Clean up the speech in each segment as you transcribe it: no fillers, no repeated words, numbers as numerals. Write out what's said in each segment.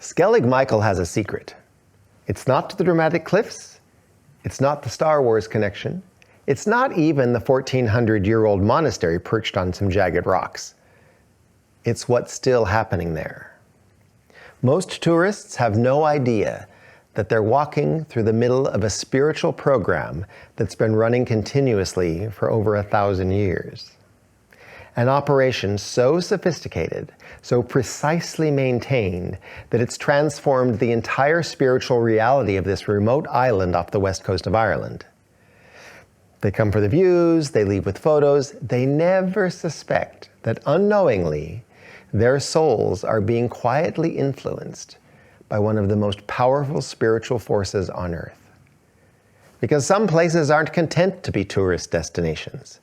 Skellig Michael has a secret. It's not the dramatic cliffs. It's not the Star Wars connection. It's not even the 1,400-year-old monastery perched on some jagged rocks. It's what's still happening there. Most tourists have no idea that they're walking through the middle of a spiritual program that's been running continuously for over 1,000 years. An operation so sophisticated, so precisely maintained, that it's transformed the entire spiritual reality of this remote island off the west coast of Ireland. They come for the views, they leave with photos. They never suspect that unknowingly, their souls are being quietly influenced by one of the most powerful spiritual forces on earth. Because some places aren't content to be tourist destinations.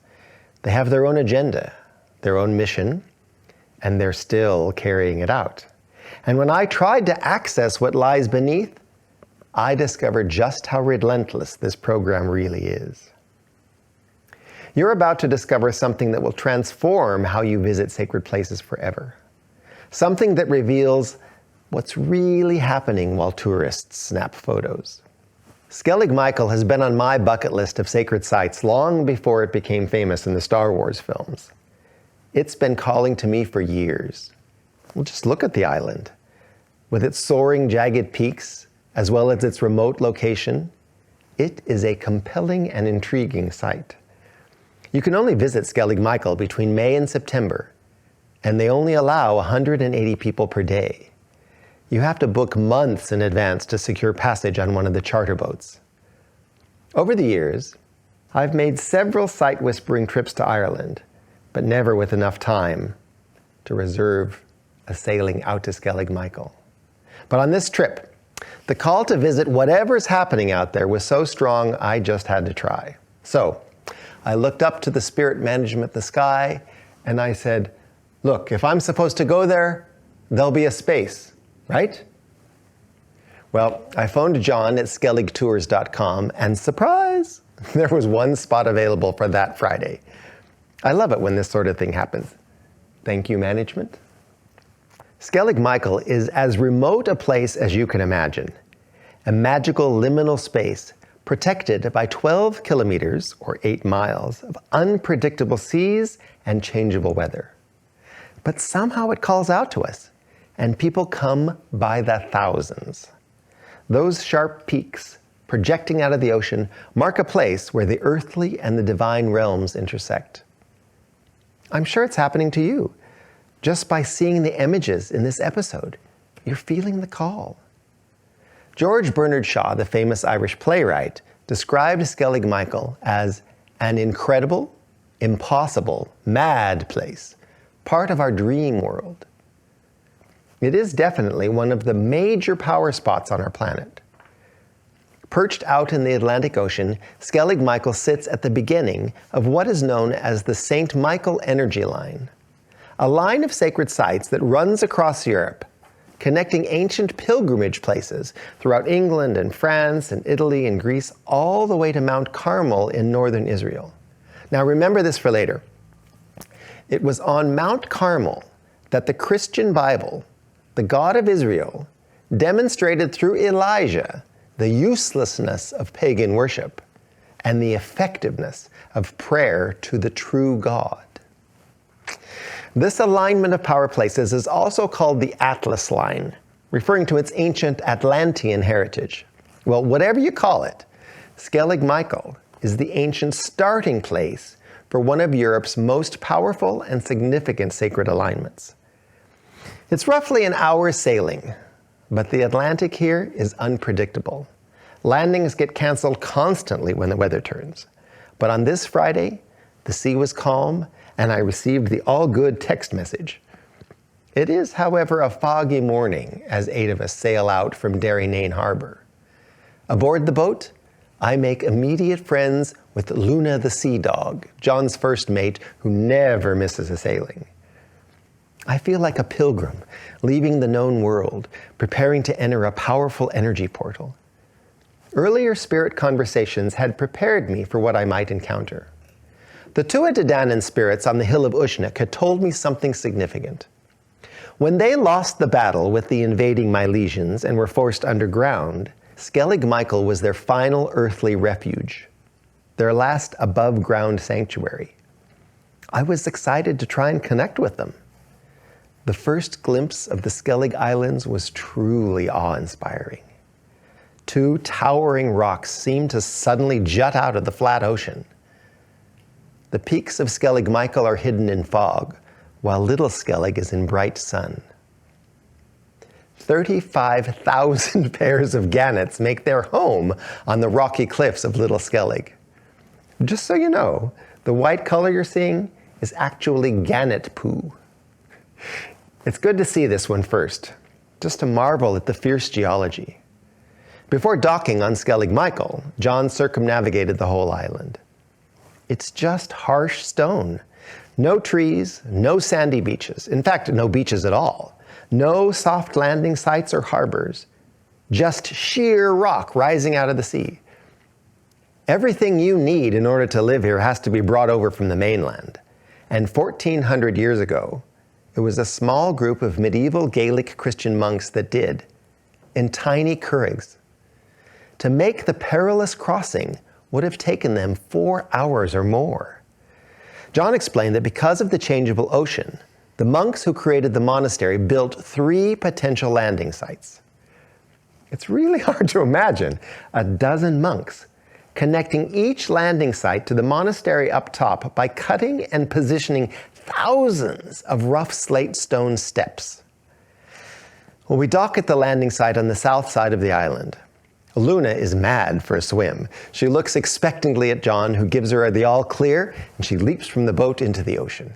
They have their own agenda, their own mission, and they're still carrying it out. And when I tried to access what lies beneath, I discovered just how relentless this program really is. You're about to discover something that will transform how you visit sacred places forever. Something that reveals what's really happening while tourists snap photos. Skellig Michael has been on my bucket list of sacred sites long before it became famous in the Star Wars films. It's been calling to me for years. Well, just look at the island. With its soaring, jagged peaks, as well as its remote location, it is a compelling and intriguing site. You can only visit Skellig Michael between May and September, and they only allow 180 people per day. You have to book months in advance to secure passage on one of the charter boats. Over the years, I've made several site-whispering trips to Ireland, but never with enough time to reserve a sailing out to Skellig Michael. But on this trip, the call to visit whatever's happening out there was so strong, I just had to try. So I looked up to the spirit management of the sky, and I said, look, if I'm supposed to go there, there'll be a space, right? Well, I phoned John at skelligtours.com, and surprise, there was one spot available for that Friday. I love it when this sort of thing happens. Thank you, management. Skellig Michael is as remote a place as you can imagine. A magical liminal space protected by 12 kilometers, or 8 miles, of unpredictable seas and changeable weather. But somehow it calls out to us, and people come by the thousands. Those sharp peaks projecting out of the ocean mark a place where the earthly and the divine realms intersect. I'm sure it's happening to you. Just by seeing the images in this episode, you're feeling the call. George Bernard Shaw, the famous Irish playwright, described Skellig Michael as an incredible, impossible, mad place, part of our dream world. It is definitely one of the major power spots on our planet. Perched out in the Atlantic Ocean, Skellig Michael sits at the beginning of what is known as the St. Michael Energy Line, a line of sacred sites that runs across Europe, connecting ancient pilgrimage places throughout England and France and Italy and Greece, all the way to Mount Carmel in northern Israel. Now remember this for later. It was on Mount Carmel that the Christian Bible, the God of Israel, demonstrated through Elijah the uselessness of pagan worship and the effectiveness of prayer to the true God. This alignment of power places is also called the Atlas Line, referring to its ancient Atlantean heritage. Well, whatever you call it, Skellig Michael is the ancient starting place for one of Europe's most powerful and significant sacred alignments. It's roughly an hour's sailing, but the Atlantic here is unpredictable. Landings get canceled constantly when the weather turns. But on this Friday, the sea was calm, and I received the all-good text message. It is, however, a foggy morning as 8 of us sail out from Derrynane Harbor. Aboard the boat, I make immediate friends with Luna the sea dog, John's first mate, who never misses a sailing. I feel like a pilgrim, leaving the known world, preparing to enter a powerful energy portal. Earlier spirit conversations had prepared me for what I might encounter. The Tuatha De Danann spirits on the hill of Uisneach had told me something significant. When they lost the battle with the invading Milesians and were forced underground, Skellig Michael was their final earthly refuge, their last above-ground sanctuary. I was excited to try and connect with them. The first glimpse of the Skellig Islands was truly awe-inspiring. Two towering rocks seemed to suddenly jut out of the flat ocean. The peaks of Skellig Michael are hidden in fog, while Little Skellig is in bright sun. 35,000 pairs of gannets make their home on the rocky cliffs of Little Skellig. Just so you know, the white color you're seeing is actually gannet poo. It's good to see this one first, just to marvel at the fierce geology. Before docking on Skellig Michael, John circumnavigated the whole island. It's just harsh stone. No trees, no sandy beaches. In fact, no beaches at all. No soft landing sites or harbors. Just sheer rock rising out of the sea. Everything you need in order to live here has to be brought over from the mainland. And 1,400 years ago, it was a small group of medieval Gaelic Christian monks that did, in tiny currigs. To make the perilous crossing would have taken them 4 hours or more. John explained that because of the changeable ocean, the monks who created the monastery built 3 potential landing sites. It's really hard to imagine a dozen monks connecting each landing site to the monastery up top by cutting and positioning thousands of rough slate stone steps. Well, we dock at the landing site on the south side of the island. Luna is mad for a swim. She looks expectantly at John, who gives her the all clear, and she leaps from the boat into the ocean.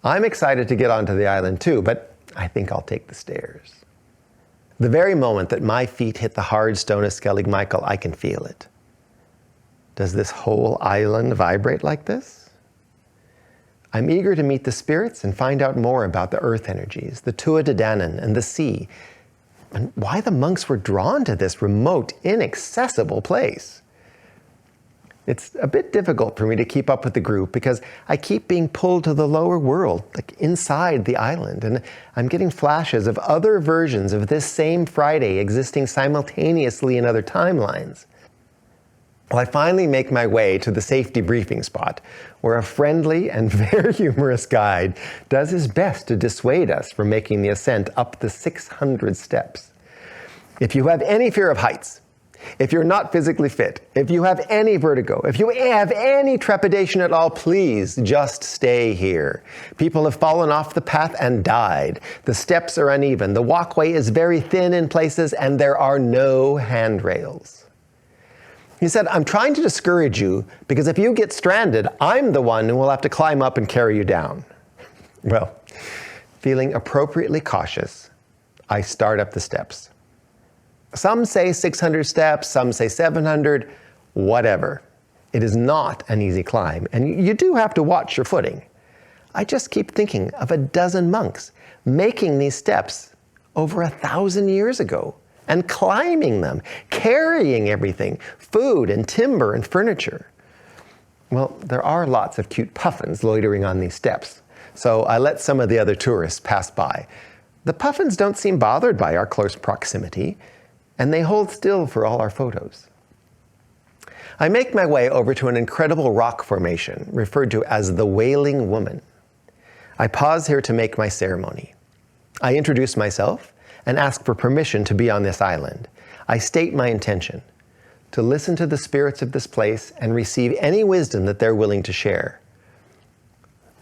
I'm excited to get onto the island too, but I think I'll take the stairs. The very moment that my feet hit the hard stone of Skellig Michael, I can feel it. Does this whole island vibrate like this? I'm eager to meet the spirits and find out more about the earth energies, the Tua De Danann, and the sea, and why the monks were drawn to this remote, inaccessible place. It's a bit difficult for me to keep up with the group because I keep being pulled to the lower world, like inside the island, and I'm getting flashes of other versions of this same Friday existing simultaneously in other timelines. Well, I finally make my way to the safety briefing spot, where a friendly and very humorous guide does his best to dissuade us from making the ascent up the 600 steps. If you have any fear of heights, if you're not physically fit, if you have any vertigo, if you have any trepidation at all, please just stay here. People have fallen off the path and died. The steps are uneven. The walkway is very thin in places, and there are no handrails. He said, I'm trying to discourage you because if you get stranded, I'm the one who will have to climb up and carry you down. Well, feeling appropriately cautious, I start up the steps. Some say 600 steps, some say 700, whatever. It is not an easy climb, and you do have to watch your footing. I just keep thinking of a dozen monks making these steps over 1,000 years ago and climbing them, carrying everything, food and timber and furniture. Well, there are lots of cute puffins loitering on these steps, so I let some of the other tourists pass by. The puffins don't seem bothered by our close proximity, and they hold still for all our photos. I make my way over to an incredible rock formation referred to as the Wailing Woman. I pause here to make my ceremony. I introduce myself and ask for permission to be on this island. I state my intention, to listen to the spirits of this place and receive any wisdom that they're willing to share.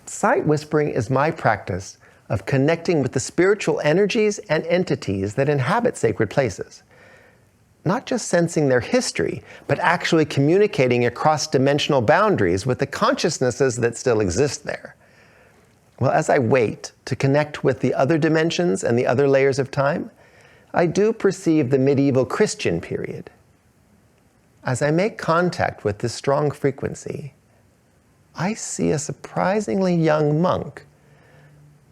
Sight whispering is my practice of connecting with the spiritual energies and entities that inhabit sacred places. Not just sensing their history, but actually communicating across dimensional boundaries with the consciousnesses that still exist there. Well, as I wait to connect with the other dimensions and the other layers of time, I do perceive the medieval Christian period. As I make contact with this strong frequency, I see a surprisingly young monk.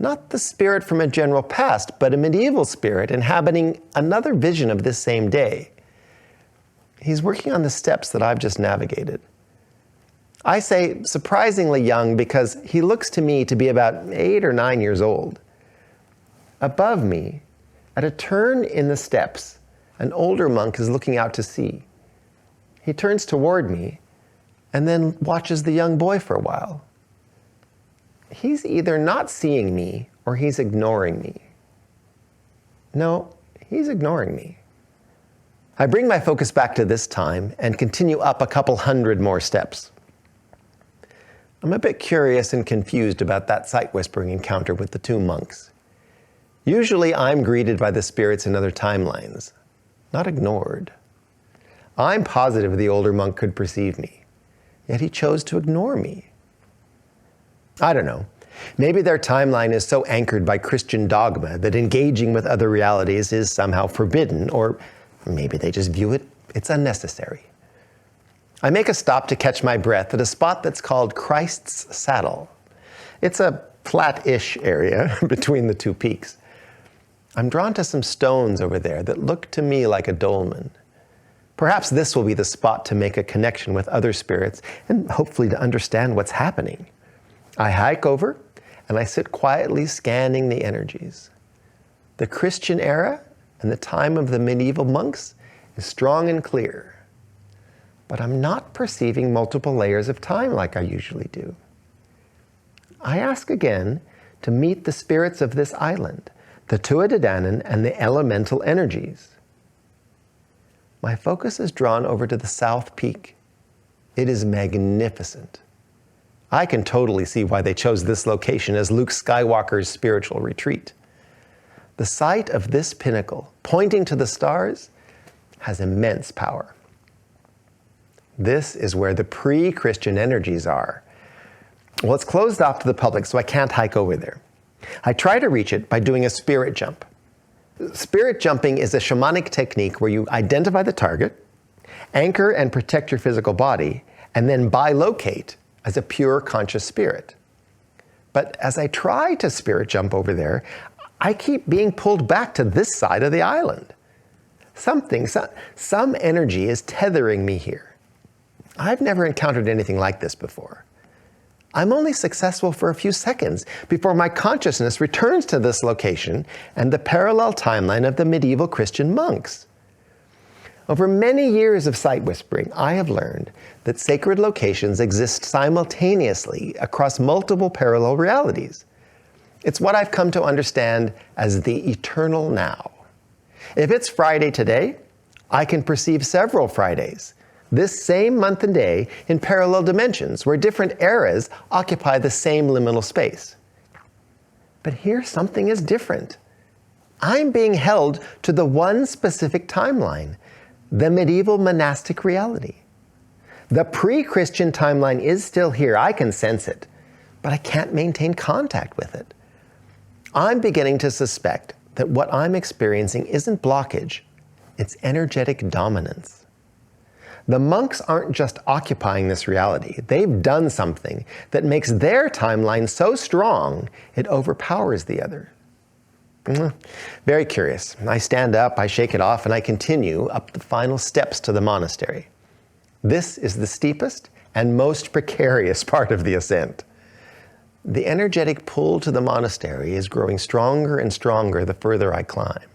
Not the spirit from a general past, but a medieval spirit inhabiting another vision of this same day. He's working on the steps that I've just navigated. I say surprisingly young because he looks to me to be about 8 or 9 years old. Above me, at a turn in the steps, an older monk is looking out to sea. He turns toward me and then watches the young boy for a while. He's either not seeing me or he's ignoring me. No, he's ignoring me. I bring my focus back to this time and continue up a couple hundred more steps. I'm a bit curious and confused about that sight-whispering encounter with the two monks. Usually I'm greeted by the spirits in other timelines, not ignored. I'm positive the older monk could perceive me, yet he chose to ignore me. I don't know. Maybe their timeline is so anchored by Christian dogma that engaging with other realities is somehow forbidden, or maybe they just view it's unnecessary. I make a stop to catch my breath at a spot that's called Christ's Saddle. It's a flat-ish area between the two peaks. I'm drawn to some stones over there that look to me like a dolmen. Perhaps this will be the spot to make a connection with other spirits and hopefully to understand what's happening. I hike over and I sit quietly scanning the energies. The Christian era and the time of the medieval monks is strong and clear, but I'm not perceiving multiple layers of time like I usually do. I ask again to meet the spirits of this island, the Tuatha and the elemental energies. My focus is drawn over to the south peak. It is magnificent. I can totally see why they chose this location as Luke Skywalker's spiritual retreat. The sight of this pinnacle, pointing to the stars, has immense power. This is where the pre-Christian energies are. Well, it's closed off to the public, so I can't hike over there. I try to reach it by doing a spirit jump. Spirit jumping is a shamanic technique where you identify the target, anchor and protect your physical body, and then bilocate as a pure conscious spirit. But as I try to spirit jump over there, I keep being pulled back to this side of the island. Some energy is tethering me here. I've never encountered anything like this before. I'm only successful for a few seconds before my consciousness returns to this location and the parallel timeline of the medieval Christian monks. Over many years of sight whispering, I have learned that sacred locations exist simultaneously across multiple parallel realities. It's what I've come to understand as the eternal now. If it's Friday today, I can perceive several Fridays, this same month and day, in parallel dimensions where different eras occupy the same liminal space. But here something is different. I'm being held to the one specific timeline, the medieval monastic reality. The pre-Christian timeline is still here, I can sense it, but I can't maintain contact with it. I'm beginning to suspect that what I'm experiencing isn't blockage, it's energetic dominance. The monks aren't just occupying this reality, they've done something that makes their timeline so strong it overpowers the other. Very curious. I stand up, I shake it off, and I continue up the final steps to the monastery. This is the steepest and most precarious part of the ascent. The energetic pull to the monastery is growing stronger and stronger the further I climb.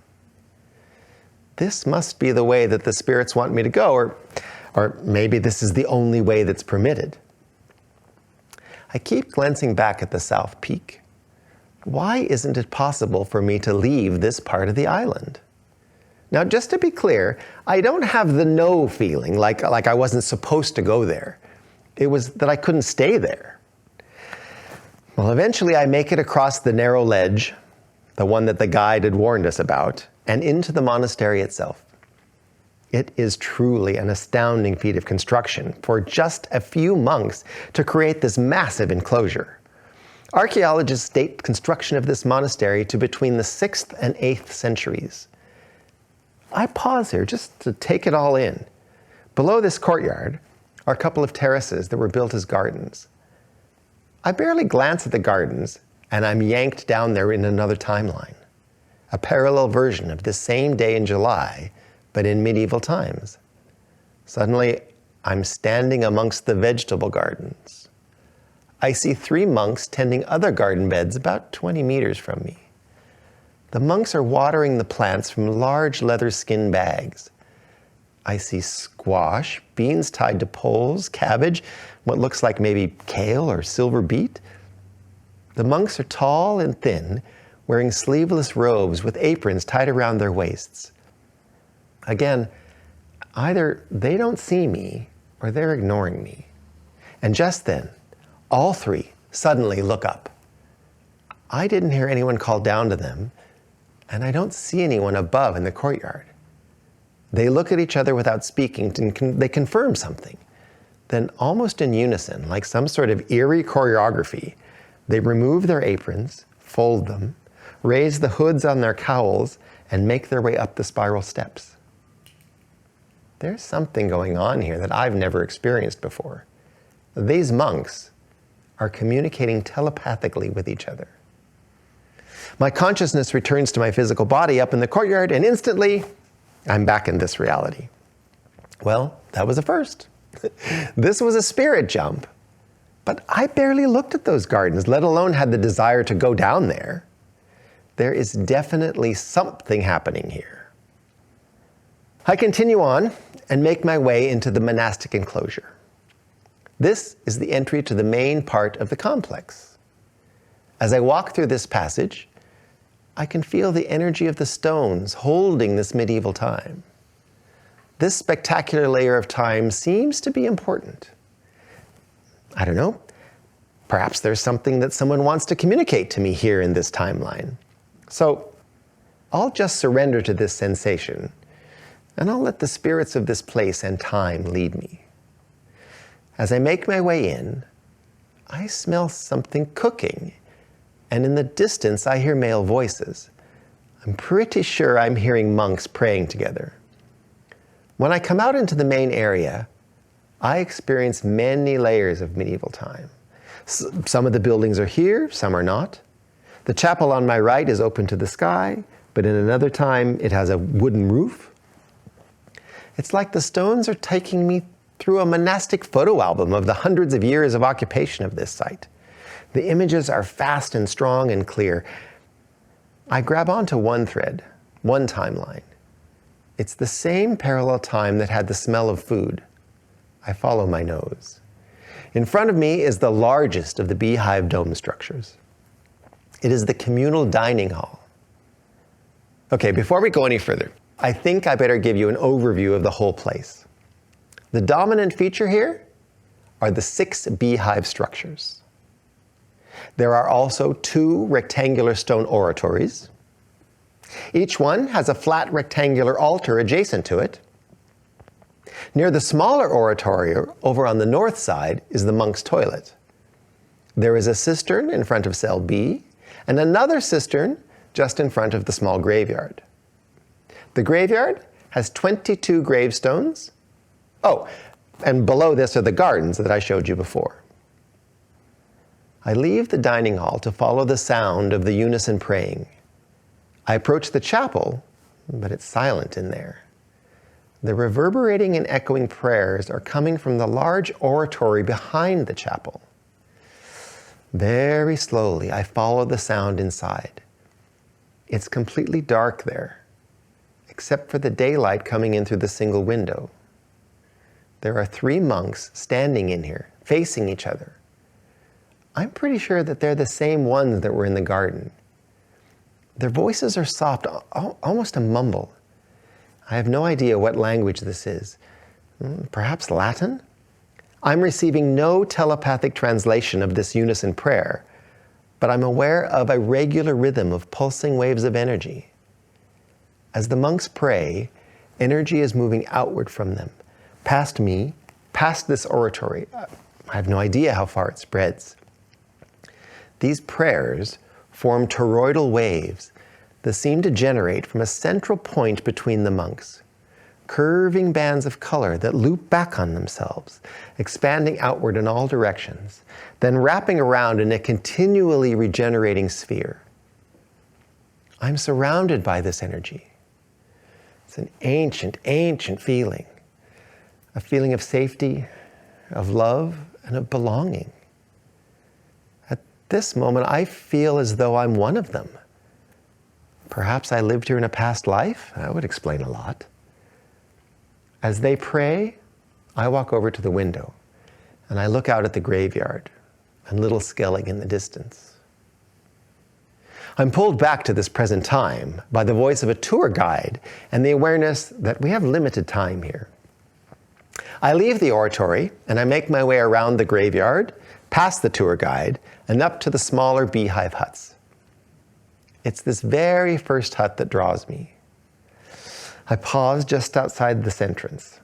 This must be the way that the spirits want me to go, or maybe this is the only way that's permitted. I keep glancing back at the south peak. Why isn't it possible for me to leave this part of the island? Now, just to be clear, I don't have the no feeling, like I wasn't supposed to go there. It was that I couldn't stay there. Well, eventually I make it across the narrow ledge, the one that the guide had warned us about, and into the monastery itself. It is truly an astounding feat of construction for just a few monks to create this massive enclosure. Archaeologists date construction of this monastery to between the 6th and 8th centuries. I pause here just to take it all in. Below this courtyard are a couple of terraces that were built as gardens. I barely glance at the gardens, and I'm yanked down there in another timeline. A parallel version of this same day in July, but in medieval times. Suddenly, I'm standing amongst the vegetable gardens. I see 3 monks tending other garden beds about 20 meters from me. The monks are watering the plants from large leather skin bags. I see squash, beans tied to poles, cabbage, what looks like maybe kale or silver beet. The monks are tall and thin, wearing sleeveless robes with aprons tied around their waists. Again, either they don't see me or they're ignoring me. And just then, all three suddenly look up. I didn't hear anyone call down to them, and I don't see anyone above in the courtyard. They look at each other without speaking, and they confirm something. Then, almost in unison, like some sort of eerie choreography, they remove their aprons, fold them, raise the hoods on their cowls, and make their way up the spiral steps. There's something going on here that I've never experienced before. These monks are communicating telepathically with each other. My consciousness returns to my physical body up in the courtyard, and instantly, I'm back in this reality. Well, that was a first. This was a spirit jump. But I barely looked at those gardens, let alone had the desire to go down there. There is definitely something happening here. I continue on and make my way into the monastic enclosure. This is the entry to the main part of the complex. As I walk through this passage, I can feel the energy of the stones holding this medieval time. This spectacular layer of time seems to be important. I don't know, perhaps there's something that someone wants to communicate to me here in this timeline. So I'll just surrender to this sensation, and I'll let the spirits of this place and time lead me. As I make my way in, I smell something cooking, and in the distance I hear male voices. I'm pretty sure I'm hearing monks praying together. When I come out into the main area, I experience many layers of medieval time. Some of the buildings are here, some are not. The chapel on my right is open to the sky, but in another time it has a wooden roof. It's like the stones are taking me through a monastic photo album of the hundreds of years of occupation of this site. The images are fast and strong and clear. I grab onto one thread, one timeline. It's the same parallel time that had the smell of food. I follow my nose. In front of me is the largest of the beehive dome structures. It is the communal dining hall. Okay, before we go any further, I think I better give you an overview of the whole place. The dominant feature here are the 6 beehive structures. There are also 2 rectangular stone oratories. Each one has a flat rectangular altar adjacent to it. Near the smaller oratory, over on the north side, is the monk's toilet. There is a cistern in front of cell B, and another cistern just in front of the small graveyard. The graveyard has 22 gravestones. Oh, and below this are the gardens that I showed you before. I leave the dining hall to follow the sound of the unison praying. I approach the chapel, but it's silent in there. The reverberating and echoing prayers are coming from the large oratory behind the chapel. Very slowly, I follow the sound inside. It's completely dark there, except for the daylight coming in through the single window. There are 3 monks standing in here, facing each other. I'm pretty sure that they're the same ones that were in the garden. Their voices are soft, almost a mumble. I have no idea what language this is. Perhaps Latin? I'm receiving no telepathic translation of this unison prayer, but I'm aware of a regular rhythm of pulsing waves of energy. As the monks pray, energy is moving outward from them, past me, past this oratory. I have no idea how far it spreads. These prayers form toroidal waves that seem to generate from a central point between the monks, curving bands of color that loop back on themselves, expanding outward in all directions, then wrapping around in a continually regenerating sphere. I'm surrounded by this energy. It's an ancient, ancient feeling, a feeling of safety, of love, and of belonging. At this moment, I feel as though I'm one of them. Perhaps I lived here in a past life? That would explain a lot. As they pray, I walk over to the window and I look out at the graveyard and little Skellig in the distance. I'm pulled back to this present time by the voice of a tour guide and the awareness that we have limited time here. I leave the oratory and I make my way around the graveyard, past the tour guide, and up to the smaller beehive huts. It's this very first hut that draws me. I pause just outside this entrance.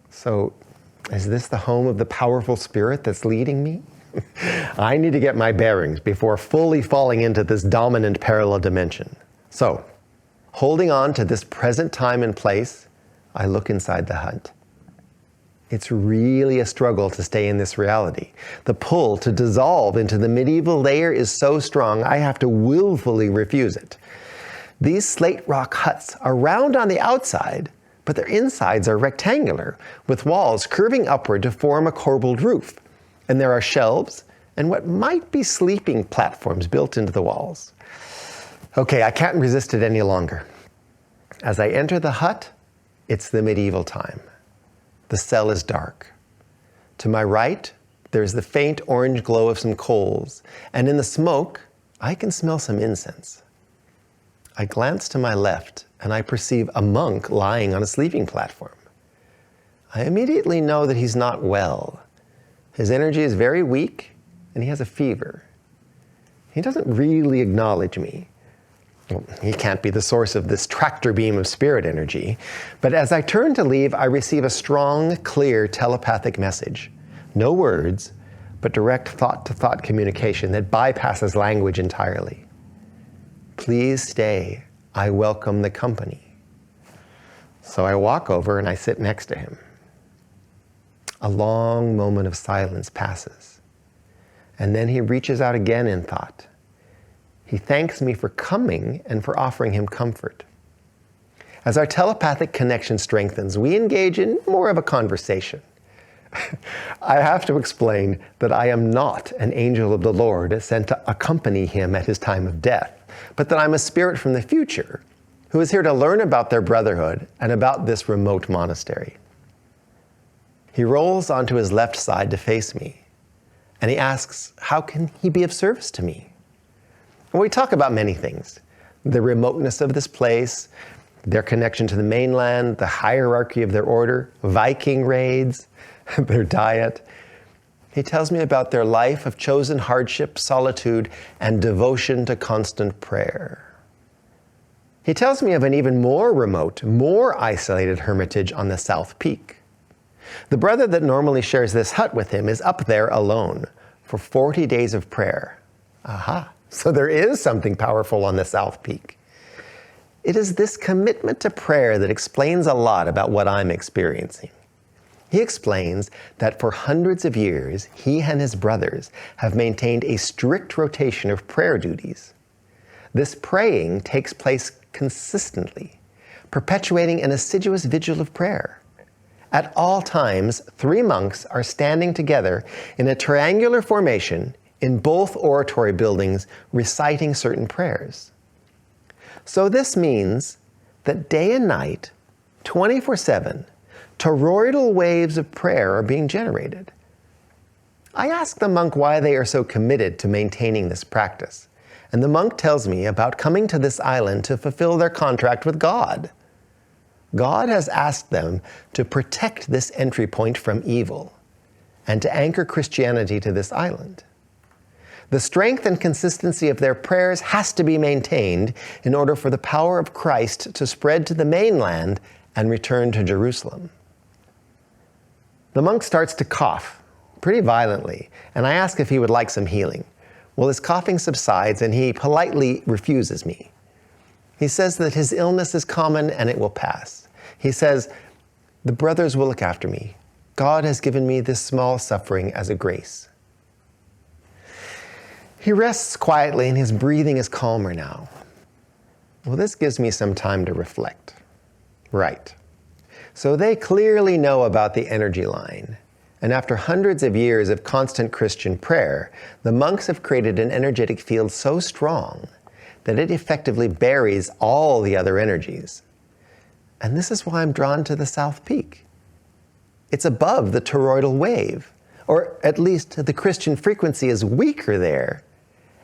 So, is this the home of the powerful spirit that's leading me? I need to get my bearings before fully falling into this dominant parallel dimension. So, holding on to this present time and place, I look inside the hut. It's really a struggle to stay in this reality. The pull to dissolve into the medieval layer is so strong, I have to willfully refuse it. These slate rock huts are round on the outside, but their insides are rectangular, with walls curving upward to form a corbelled roof. And there are shelves and what might be sleeping platforms built into the walls. Okay, I can't resist it any longer. As I enter the hut, it's the medieval time. The cell is dark. To my right, there's the faint orange glow of some coals, and in the smoke, I can smell some incense. I glance to my left, and I perceive a monk lying on a sleeping platform. I immediately know that he's not well. His energy is very weak, and he has a fever. He doesn't really acknowledge me. Well, he can't be the source of this tractor beam of spirit energy. But as I turn to leave, I receive a strong, clear telepathic message. No words, but direct thought-to-thought communication that bypasses language entirely. Please stay. I welcome the company. So I walk over and I sit next to him. A long moment of silence passes. And then he reaches out again in thought. He thanks me for coming and for offering him comfort. As our telepathic connection strengthens, we engage in more of a conversation. I have to explain that I am not an angel of the Lord sent to accompany him at his time of death, but that I'm a spirit from the future who is here to learn about their brotherhood and about this remote monastery. He rolls onto his left side to face me, and he asks, how can he be of service to me? And we talk about many things. The remoteness of this place, their connection to the mainland, the hierarchy of their order, Viking raids, their diet. He tells me about their life of chosen hardship, solitude, and devotion to constant prayer. He tells me of an even more remote, more isolated hermitage on the South Peak. The brother that normally shares this hut with him is up there alone for 40 days of prayer. Aha, so there is something powerful on the South Peak. It is this commitment to prayer that explains a lot about what I'm experiencing. He explains that for hundreds of years, he and his brothers have maintained a strict rotation of prayer duties. This praying takes place consistently, perpetuating an assiduous vigil of prayer. At all times, 3 monks are standing together in a triangular formation in both oratory buildings, reciting certain prayers. So this means that day and night, 24/7, toroidal waves of prayer are being generated. I ask the monk why they are so committed to maintaining this practice, and the monk tells me about coming to this island to fulfill their contract with God. God has asked them to protect this entry point from evil and to anchor Christianity to this island. The strength and consistency of their prayers has to be maintained in order for the power of Christ to spread to the mainland and return to Jerusalem. The monk starts to cough pretty violently, and I ask if he would like some healing. Well, his coughing subsides and he politely refuses me. He says that his illness is common and it will pass. He says, the brothers will look after me. God has given me this small suffering as a grace. He rests quietly and his breathing is calmer now. Well, this gives me some time to reflect. Right. So they clearly know about the energy line. And after hundreds of years of constant Christian prayer, the monks have created an energetic field so strong that it effectively buries all the other energies. And this is why I'm drawn to the South Peak. It's above the toroidal wave, or at least the Christian frequency is weaker there,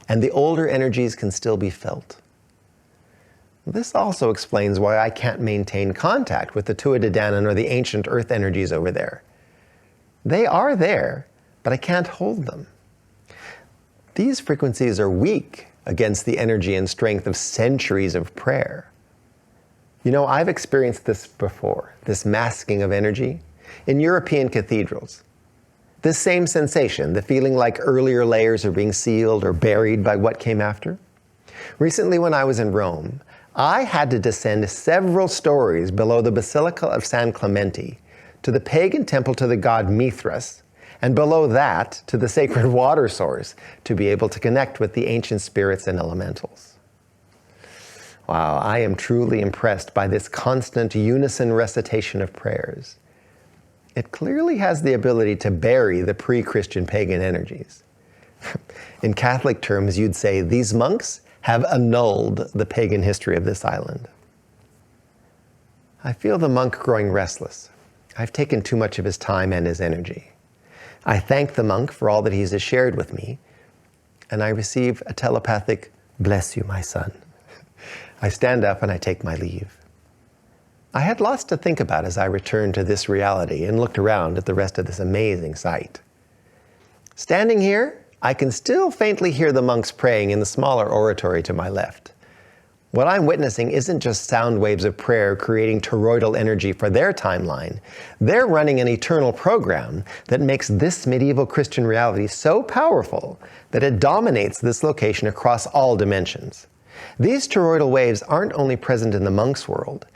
and the older energies can still be felt. This also explains why I can't maintain contact with the Tuatha Dé Danann or the ancient earth energies over there. They are there, but I can't hold them. These frequencies are weak against the energy and strength of centuries of prayer. You know, I've experienced this before, this masking of energy, in European cathedrals. This same sensation, the feeling like earlier layers are being sealed or buried by what came after. Recently when I was in Rome, I had to descend several stories below the Basilica of San Clemente to the pagan temple to the god Mithras, and below that to the sacred water source to be able to connect with the ancient spirits and elementals. Wow, I am truly impressed by this constant unison recitation of prayers. It clearly has the ability to bury the pre-Christian pagan energies. In Catholic terms, you'd say these monks have annulled the pagan history of this island. I feel the monk growing restless. I've taken too much of his time and his energy. I thank the monk for all that he has shared with me, and I receive a telepathic, "Bless you, my son." I stand up and I take my leave. I had lots to think about as I returned to this reality and looked around at the rest of this amazing site. Standing here, I can still faintly hear the monks praying in the smaller oratory to my left. What I'm witnessing isn't just sound waves of prayer creating toroidal energy for their timeline. They're running an eternal program that makes this medieval Christian reality so powerful that it dominates this location across all dimensions. These toroidal waves aren't only present in the monks' world.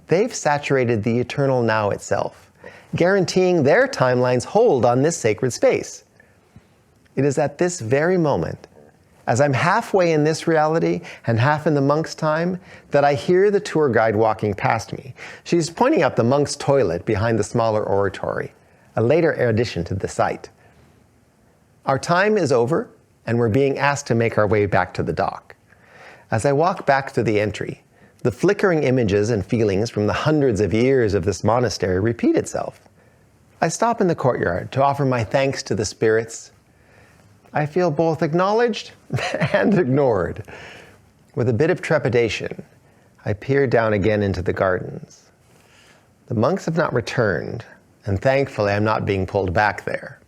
They've saturated the eternal now itself, guaranteeing their timelines hold on this sacred space. It is at this very moment, as I'm halfway in this reality and half in the monk's time, that I hear the tour guide walking past me. She's pointing out the monk's toilet behind the smaller oratory, a later addition to the site. Our time is over, and we're being asked to make our way back to the dock. As I walk back to the entry, the flickering images and feelings from the hundreds of years of this monastery repeat itself. I stop in the courtyard to offer my thanks to the spirits. I feel both acknowledged and ignored. With a bit of trepidation, I peer down again into the gardens. The monks have not returned, and thankfully I'm not being pulled back there.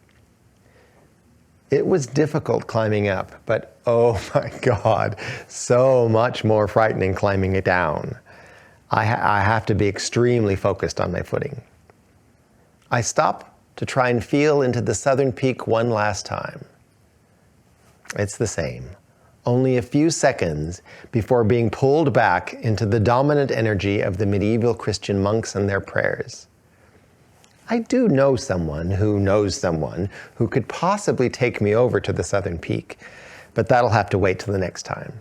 It was difficult climbing up, but oh my God, so much more frightening climbing it down. I have to be extremely focused on my footing. I stop to try and feel into the southern peak one last time. It's the same, only a few seconds before being pulled back into the dominant energy of the medieval Christian monks and their prayers. I do know someone who could possibly take me over to the southern peak, but that'll have to wait till the next time.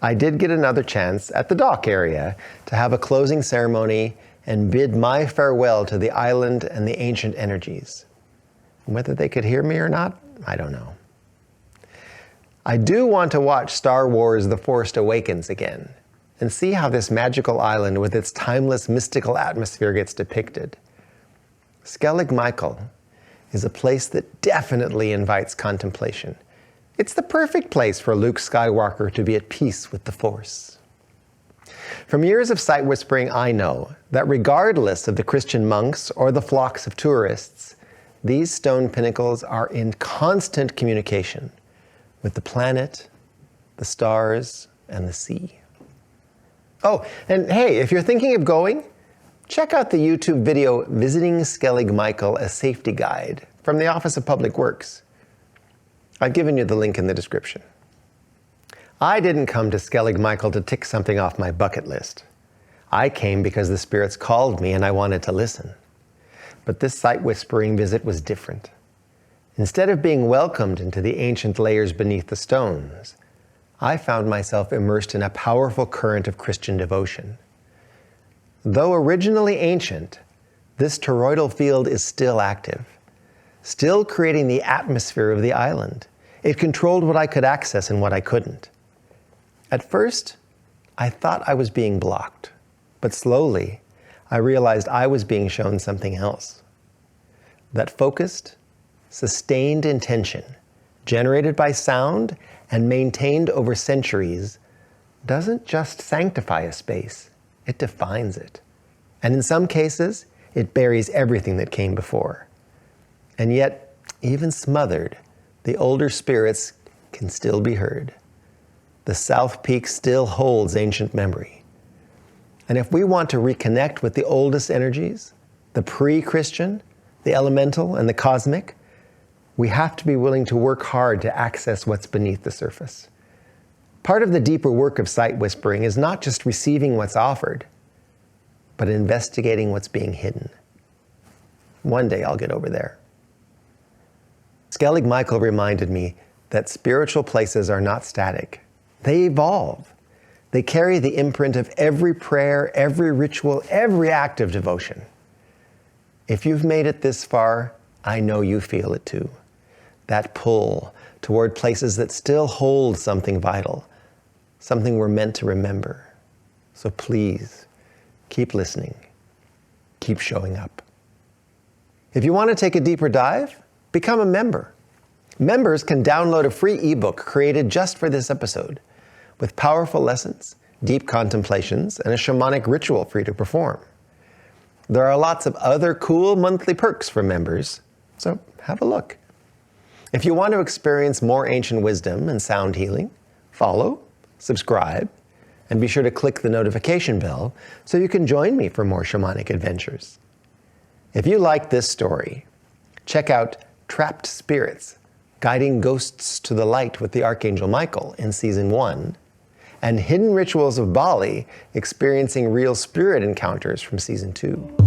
I did get another chance at the dock area to have a closing ceremony and bid my farewell to the island and the ancient energies. Whether they could hear me or not, I don't know. I do want to watch Star Wars: The Force Awakens again and see how this magical island with its timeless mystical atmosphere gets depicted. Skellig Michael is a place that definitely invites contemplation. It's the perfect place for Luke Skywalker to be at peace with the Force. From years of sight whispering, I know that regardless of the Christian monks or the flocks of tourists, these stone pinnacles are in constant communication with the planet, the stars, and the sea. Oh, and hey, if you're thinking of going, check out the YouTube video, Visiting Skellig Michael, a Safety Guide, from the Office of Public Works. I've given you the link in the description. I didn't come to Skellig Michael to tick something off my bucket list. I came because the spirits called me and I wanted to listen. But this sight-whispering visit was different. Instead of being welcomed into the ancient layers beneath the stones, I found myself immersed in a powerful current of Christian devotion. Though originally ancient, this toroidal field is still active, still creating the atmosphere of the island. It controlled what I could access and what I couldn't. At first, I thought I was being blocked, but slowly I realized I was being shown something else. That focused, sustained intention, generated by sound and maintained over centuries, doesn't just sanctify a space, it defines it. And in some cases, it buries everything that came before. And yet, even smothered, the older spirits can still be heard. The South Peak still holds ancient memory. And if we want to reconnect with the oldest energies, the pre-Christian, the elemental, and the cosmic, we have to be willing to work hard to access what's beneath the surface. Part of the deeper work of sight whispering is not just receiving what's offered, but investigating what's being hidden. One day I'll get over there. Skellig Michael reminded me that spiritual places are not static. They evolve. They carry the imprint of every prayer, every ritual, every act of devotion. If you've made it this far, I know you feel it too. That pull toward places that still hold something vital, something we're meant to remember. So please, keep listening. Keep showing up. If you want to take a deeper dive, become a member. Members can download a free ebook created just for this episode, with powerful lessons, deep contemplations, and a shamanic ritual for you to perform. There are lots of other cool monthly perks for members, so have a look. If you want to experience more ancient wisdom and sound healing, follow, subscribe, and be sure to click the notification bell so you can join me for more shamanic adventures. If you like this story, check out Trapped Spirits, Guiding Ghosts to the Light with the Archangel Michael in Season 1, and Hidden Rituals of Bali, Experiencing Real Spirit Encounters from Season 2.